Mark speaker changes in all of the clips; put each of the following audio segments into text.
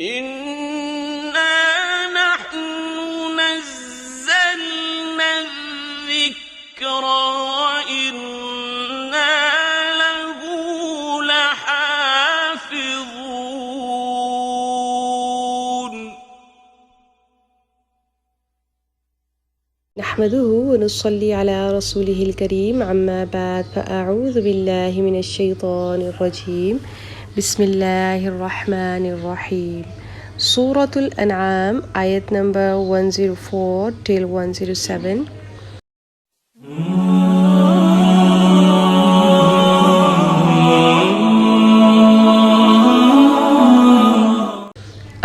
Speaker 1: إِنَّا نَحْنُ نَزَّلْنَا الذِّكْرَ وَإِنَّا لَهُ لَحَافِظُونَ
Speaker 2: نحمده ونصلي على رسوله الكريم عما بعد فأعوذ بالله من الشيطان الرجيم بسم الله الرحمن الرحيم سورة الأنعام ayat number 104 till 107.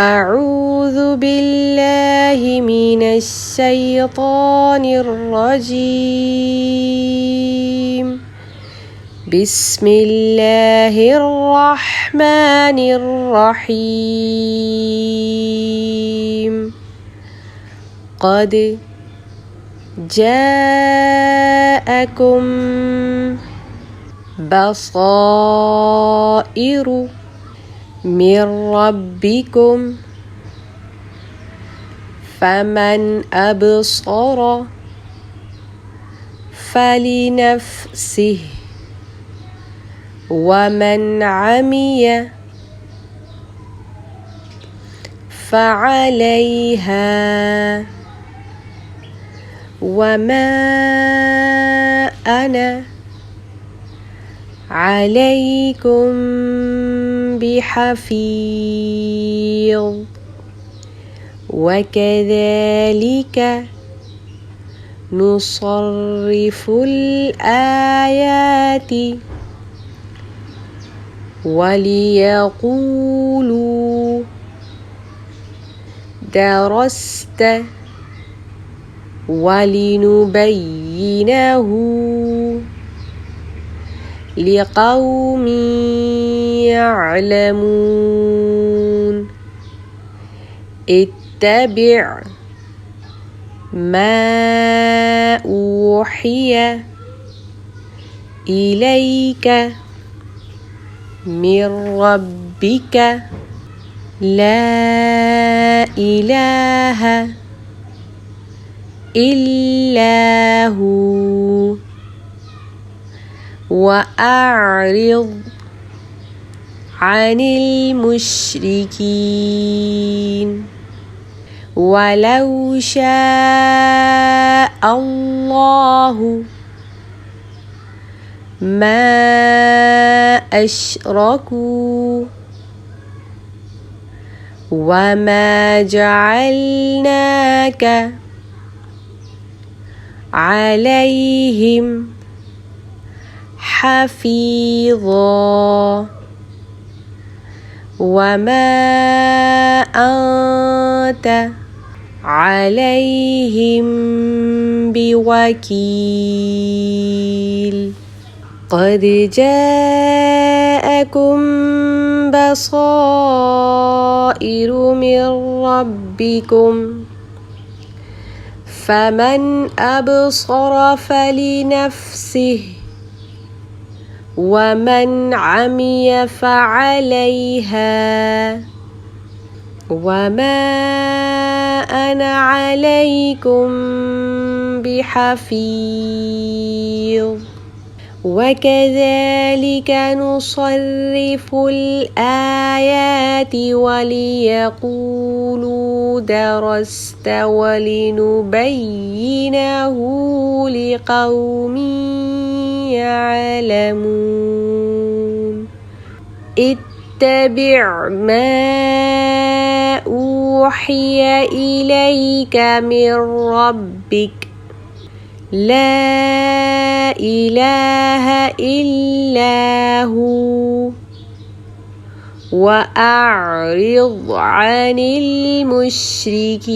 Speaker 2: أعوذ بالله من الشيطان الرجيم بسم الله الرحمن الرحيم قد جاءكم بصائر من ربكم فمن أبصر فلنفسه ومن عمي فعليها وما أنا عليكم بحفيظ وكذلك نصرف الآيات وليقولوا درست ولنبينه لقوم يعلمون اتبع ما أوحي إليك من ربك لا إله إلا هو وأعرض عن المشركين ولو شاء الله ما أشركوا وما جعلناك عليهم حفيظا وما أنت عليهم بوكيل قد جاءكم بصائر من ربكم فمن أبصر فلنفسه ومن عمي فعليها وما أنا عليكم بحفيظ وكذلك نصرف الآيات وليقولوا درست ولنبينه لقوم يعلمون اتبع ما أوحي إليك من ربك لا إله إلا هو وأعرض عن المشركين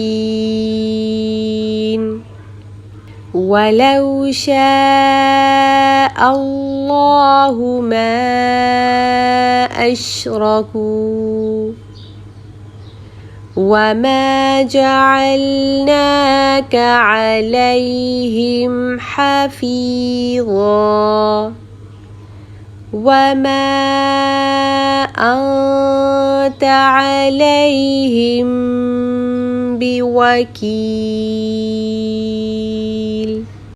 Speaker 2: ولو شاء الله ما أشركوا وما جعلناك عليهم حفيظا وما